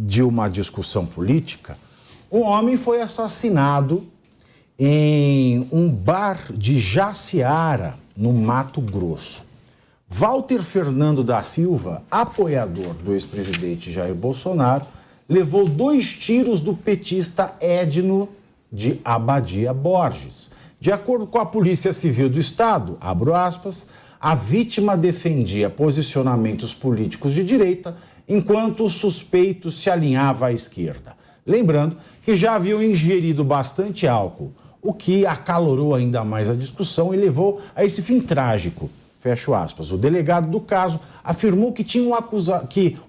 de uma discussão política, um homem foi assassinado em um bar de Jaciara, no Mato Grosso. Walter Fernando da Silva, apoiador do ex-presidente Jair Bolsonaro, levou 2 tiros do petista Edno de Abadia Borges. De acordo com a Polícia Civil do Estado, abro aspas, a vítima defendia posicionamentos políticos de direita, enquanto o suspeito se alinhava à esquerda. Lembrando que já haviam ingerido bastante álcool, o que acalorou ainda mais a discussão e levou a esse fim trágico. Fecho aspas. O delegado do caso afirmou que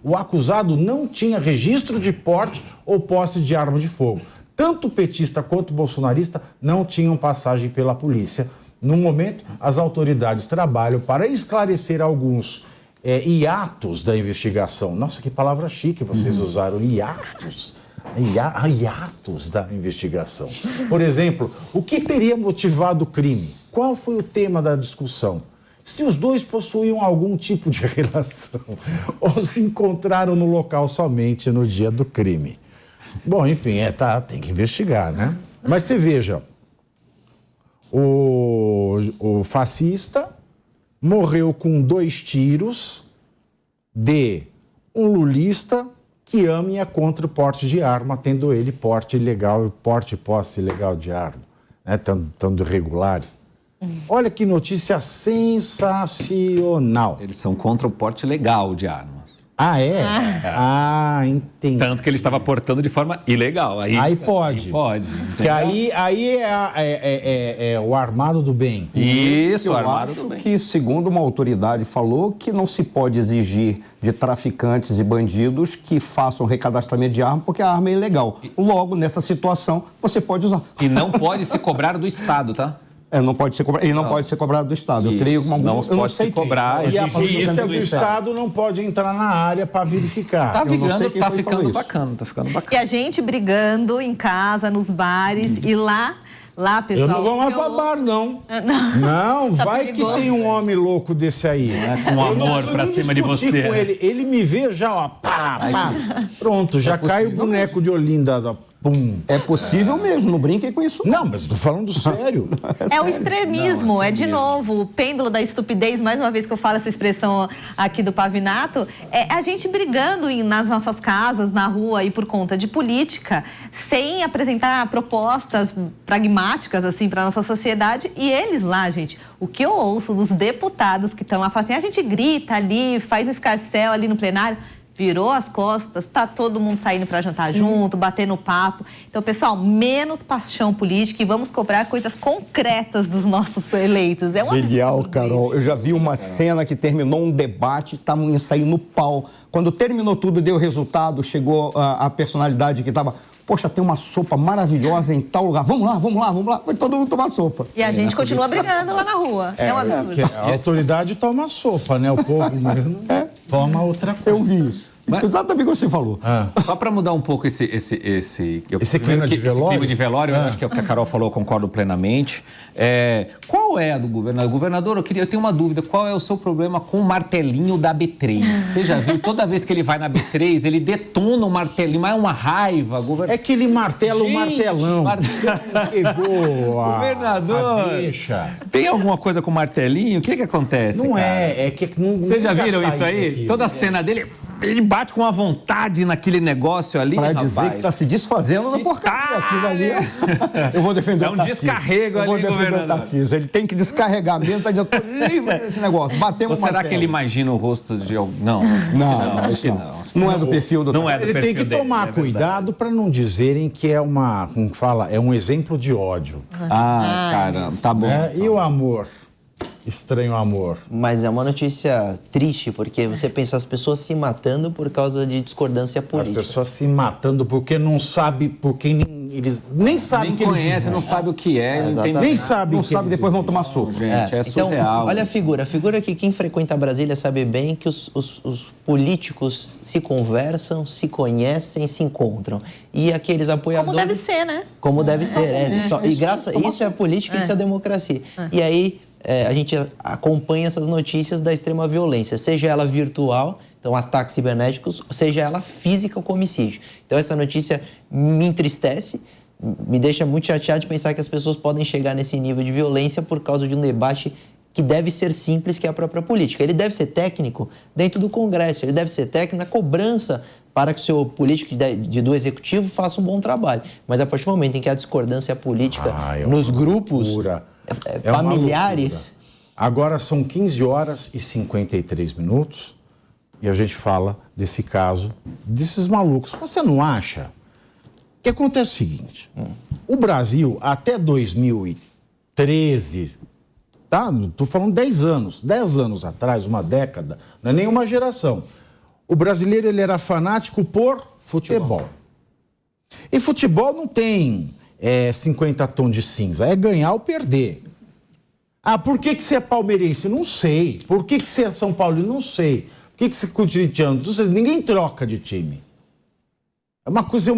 o acusado não tinha registro de porte ou posse de arma de fogo. Tanto o petista quanto o bolsonarista não tinham passagem pela polícia. No momento, as autoridades trabalham para esclarecer alguns hiatos da investigação. Nossa, que palavra chique vocês usaram, hiatos. Hiatos da investigação. Por exemplo, o que teria motivado o crime? Qual foi o tema da discussão? Se os dois possuíam algum tipo de relação ou se encontraram no local somente no dia do crime. Bom, enfim, tem que investigar, né? Mas você veja, o fascista morreu com 2 tiros de um lulista que ama e é contra o porte de arma, tendo ele porte ilegal, porte e posse ilegal de arma, né? Tanto irregulares. Olha que notícia sensacional. Eles são contra o porte legal de armas. Ah, é? Entendi. Tanto que ele estava portando de forma ilegal. Aí pode. Aí pode. Que aí é o armado do bem. Isso, o armado do bem. Que, segundo uma autoridade falou, que não se pode exigir de traficantes e bandidos que façam recadastramento de arma, porque a arma é ilegal. Logo, nessa situação, você pode usar. E não pode se cobrar do Estado, tá? Não pode ser cobrado. E não pode ser cobrado do Estado. Isso, eu creio que não pode se cobrar. E a Exigir polícia isso do Estado não pode entrar na área para verificar. Tá ficando bacana. E a gente brigando em casa, nos bares, e lá, pessoal... Eu não vou mais para bar, não. Não, tá vai perigoso. Que tem um homem louco desse aí. Com amor para cima de você. Com ele me vê já, ó, pá. Pronto, já cai o boneco de Olinda, pum. É possível mesmo, não brinquem com isso. Não, mas estou falando sério. É o extremismo, é de novo o pêndulo da estupidez, mais uma vez que eu falo essa expressão aqui do Pavinato, é a gente brigando nas nossas casas, na rua e por conta de política, sem apresentar propostas pragmáticas assim para nossa sociedade. E eles lá, gente, o que eu ouço dos deputados que estão lá, falam assim, a gente grita ali, faz o escarcéu ali no plenário, virou as costas, tá todo mundo saindo para jantar junto, batendo papo. Então, pessoal, menos paixão política e vamos cobrar coisas concretas dos nossos eleitos. É um absurdo. Carol, eu já vi uma cena que terminou um debate, estavam saindo no pau. Quando terminou tudo, deu resultado, chegou a personalidade que estava... Poxa, tem uma sopa maravilhosa em tal lugar. Vamos lá. Foi todo mundo tomar sopa. E a gente continua brigando lá na rua. É um absurdo. A autoridade toma sopa, né? O povo mesmo toma outra coisa. Eu vi isso. Exatamente o que você falou. Só para mudar um pouco esse clima de velório. Esse clima de velório, eu acho que é o que a Carol falou, eu concordo plenamente. Qual é a do governador? Governador, eu tenho uma dúvida. Qual é o seu problema com o martelinho da B3? Você já viu? Toda vez que ele vai na B3, ele detona o martelinho, mas é uma raiva. É que ele martela o martelão. Pegou governador, deixa. Tem alguma coisa com o martelinho? O que acontece, Não cara? é que... Vocês já viram isso aí? Toda a cena dele... Ele bate com uma vontade naquele negócio ali, pra dizer que está se desfazendo da porcaria. Aquilo ali. Eu vou defender o Tarcísio. É um descarrego ali, governador. Eu vou defender o Tarcísio. Ele tem que descarregar mesmo, está dizendo, eu tô livre desse negócio. Batemos o martelo. Será que ele imagina o rosto de alguém? Não. Não é do perfil do Tarcísio. Ele tem que tomar cuidado para não dizerem que é uma, como fala, é um exemplo de ódio. Caramba, tá bom. E o amor? Estranho amor. Mas é uma notícia triste, porque você pensa as pessoas se matando por causa de discordância política. As pessoas se matando porque não sabem, porque eles nem sabem que eles existem. Não sabem o que é, nem sabem. Não sabe, depois vão tomar sopa. Gente, é surreal. Então, olha a figura que quem frequenta Brasília sabe bem que os políticos se conversam, se conhecem, se encontram. E aqueles apoiadores... Como deve ser, né? Como deve ser, isso é a política, isso é a democracia. E aí... a gente acompanha essas notícias da extrema violência, seja ela virtual, Então, ataques cibernéticos, seja ela física ou com homicídio. Então, essa notícia me entristece, me deixa muito chateado de pensar que as pessoas podem chegar nesse nível de violência por causa de um debate que deve ser simples, que é a própria política. Ele deve ser técnico dentro do Congresso, ele deve ser técnico na cobrança para que o seu político do Executivo faça um bom trabalho. Mas a partir do momento em que a discordância política nos grupos familiares... Agora são 15 horas e 53 minutos e a gente fala desse caso, desses malucos. Você não acha? O que acontece é o seguinte, o Brasil até 2013... Tá? Estou falando 10 anos atrás, uma década, não é nem uma geração. O brasileiro ele era fanático por futebol. E futebol não tem 50 tons de cinza, é ganhar ou perder. Ah, por que você é palmeirense? Não sei. Por que você é São Paulo? Não sei. Por que você é corintiano? Não sei. Ninguém troca de time. É uma coisa,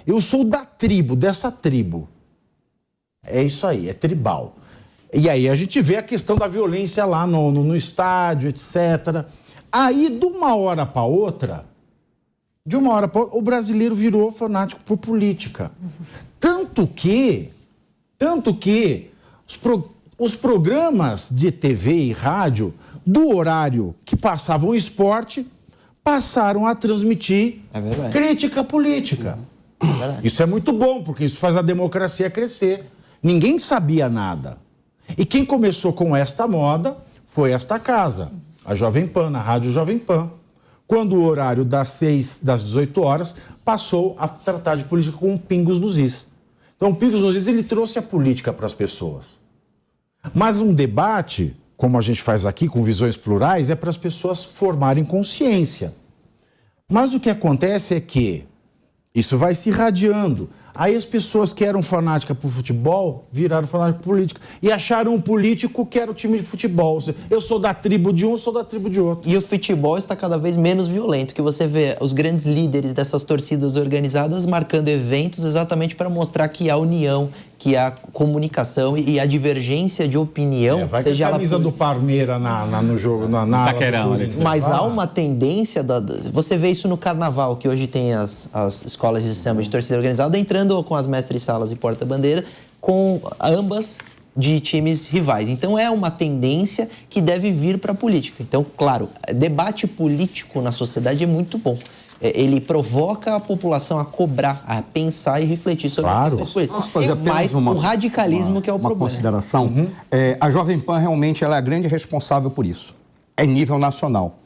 eu sou da tribo, dessa tribo. É isso aí, é tribal. E aí a gente vê a questão da violência lá no estádio, etc. Aí, de uma hora para outra, o brasileiro virou fanático por política. Tanto que os programas de TV e rádio, do horário que passavam esporte, passaram a transmitir crítica política. Isso é muito bom, porque isso faz a democracia crescer. Ninguém sabia nada. E quem começou com esta moda foi esta casa, a Jovem Pan, a Rádio Jovem Pan. Quando o horário das 18 horas, passou a tratar de política com pingos nos is. Então, o pingos nos is, ele trouxe a política para as pessoas. Mas um debate, como a gente faz aqui, com visões plurais, é para as pessoas formarem consciência. Mas o que acontece é que isso vai se irradiando. Aí as pessoas que eram fanáticas por futebol viraram fanáticas por política. E acharam um político que era o time de futebol. Eu sou da tribo de um, eu sou da tribo de outro. E o futebol está cada vez menos violento, que você vê os grandes líderes dessas torcidas organizadas marcando eventos exatamente para mostrar que há união, que há comunicação e a divergência de opinião. Vai seja a camisa do Palmeiras no jogo, na Taquerão, mas há uma tendência, você vê isso no carnaval, que hoje tem as escolas de samba de torcida organizada entrando com as mestres-salas e porta-bandeira, com ambas de times rivais. Então, é uma tendência que deve vir para a política. Então, claro, debate político na sociedade é muito bom. Ele provoca a população a cobrar, a pensar e refletir sobre as questões políticas. Mas o radicalismo que é o problema. Uma consideração. A Jovem Pan, realmente, ela é a grande responsável por isso. É nível nacional.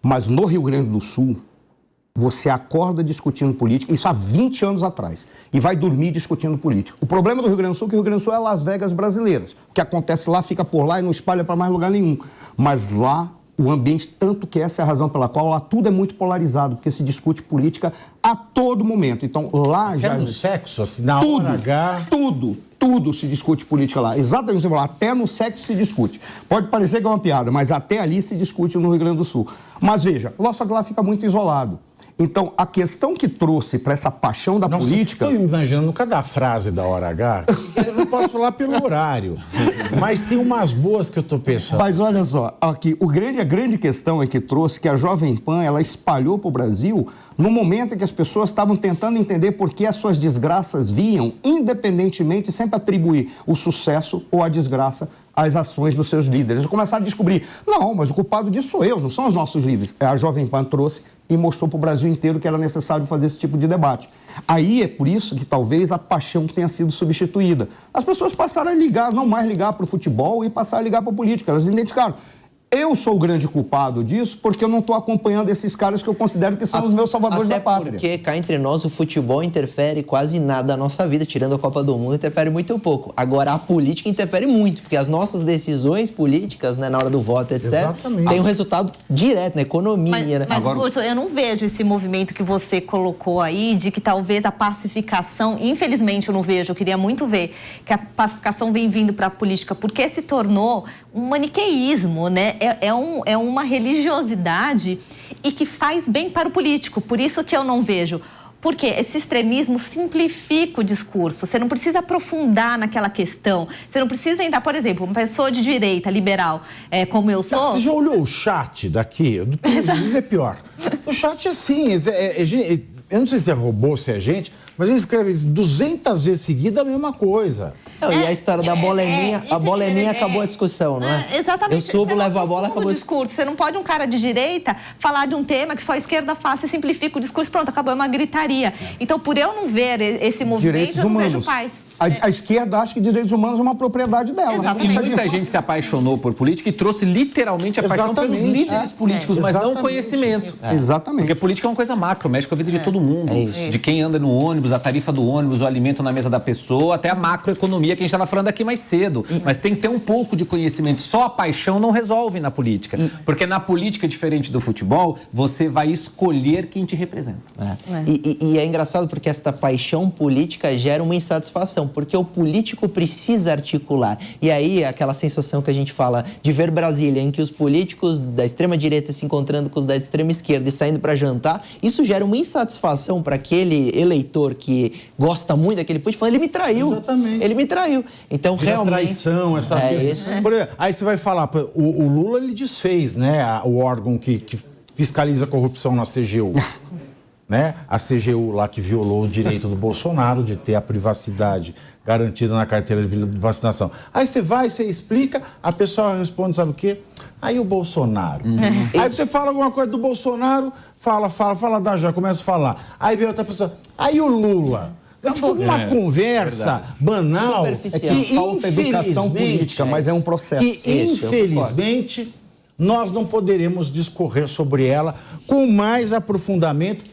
Mas no Rio Grande do Sul, você acorda discutindo política, isso há 20 anos atrás, e vai dormir discutindo política. O problema do Rio Grande do Sul é que o Rio Grande do Sul é Las Vegas brasileiras. O que acontece lá fica por lá e não espalha para mais lugar nenhum. Mas lá, o ambiente, tanto que essa é a razão pela qual lá tudo é muito polarizado, porque se discute política a todo momento. Então, lá já... Até no sexo, assim, na hora H... Tudo se discute política lá. Exatamente o que você falou, até no sexo se discute. Pode parecer que é uma piada, mas até ali se discute no Rio Grande do Sul. Mas veja, só que lá fica muito isolado. Então, a questão que trouxe para essa paixão da política... Estou imaginando cada frase da hora H. Eu não posso falar pelo horário, mas tem umas boas que eu estou pensando. Mas olha só, aqui, a grande questão é que trouxe que a Jovem Pan, ela espalhou para o Brasil no momento em que as pessoas estavam tentando entender por que as suas desgraças vinham, independentemente, de sempre atribuir o sucesso ou a desgraça às ações dos seus líderes. Começaram a descobrir, não, mas o culpado disso sou eu, não são os nossos líderes. A Jovem Pan trouxe e mostrou para o Brasil inteiro que era necessário fazer esse tipo de debate. Aí é por isso que talvez a paixão tenha sido substituída. As pessoas passaram a ligar, não mais ligar para o futebol e passaram a ligar para a política. Elas identificaram. Eu sou o grande culpado disso porque eu não estou acompanhando esses caras que eu considero que são os meus salvadores da pátria. Até porque, cá entre nós, o futebol interfere quase nada na nossa vida, tirando a Copa do Mundo, interfere muito pouco. Agora, a política interfere muito, porque as nossas decisões políticas, né, na hora do voto, etc., têm um resultado direto na economia. Mas Urso, eu não vejo esse movimento que você colocou aí, de que talvez a pacificação, infelizmente eu não vejo, eu queria muito ver, que a pacificação vem vindo para a política, porque se tornou um maniqueísmo, né? É uma religiosidade e que faz bem para o político. Por isso que eu não vejo Porque esse extremismo simplifica o discurso. Você não precisa aprofundar naquela questão. Você não precisa entrar, por exemplo, uma pessoa de direita, liberal, como eu sou... Você já olhou o chat daqui? Do Twitter é pior. O chat é assim, eu não sei se é robô, se é gente, mas ele escreve 200 vezes seguida a mesma coisa. Não, e a história da boleminha, a boleminha acabou a discussão, não é? Exatamente. Eu subo, levo a bola, acabou o discurso. Você não pode um cara de direita falar de um tema que só a esquerda faz, você simplifica o discurso, pronto, acabou, é uma gritaria. Então, por eu não ver esse movimento, Direitos eu não humanos. vejo paz. A esquerda acha que direitos humanos é uma propriedade dela. Exatamente. E muita gente se apaixonou por política e trouxe literalmente a paixão pelos líderes políticos, mas não o conhecimento. Exatamente. Porque política é uma coisa macro, mexe com a vida de todo mundo. De quem anda no ônibus, a tarifa do ônibus, o alimento na mesa da pessoa, até a macroeconomia que a gente estava falando aqui mais cedo. Mas tem que ter um pouco de conhecimento. Só a paixão não resolve na política. Porque na política, diferente do futebol, você vai escolher quem te representa. E é engraçado porque esta paixão política gera uma insatisfação, porque o político precisa articular. E aí, aquela sensação que a gente fala de ver Brasília, em que os políticos da extrema-direita se encontrando com os da extrema-esquerda e saindo para jantar, isso gera uma insatisfação para aquele eleitor que gosta muito daquele político, falando, ele me traiu. Exatamente. Ele me traiu. Então, realmente... traição, essa isso. Por exemplo, aí você vai falar, o Lula, ele desfez, né, o órgão que fiscaliza a corrupção na CGU. Né? A CGU lá que violou o direito do Bolsonaro de ter a privacidade garantida na carteira de vacinação. Aí você vai, você explica, a pessoa responde, sabe o quê? Aí o Bolsonaro. Aí você fala alguma coisa do Bolsonaro, fala, já começa a falar. Aí vem outra pessoa, aí o Lula. Ficou uma conversa banal, superficial. Falta educação política, mas é um processo. Que, infelizmente, nós não poderemos discorrer sobre ela com mais aprofundamento,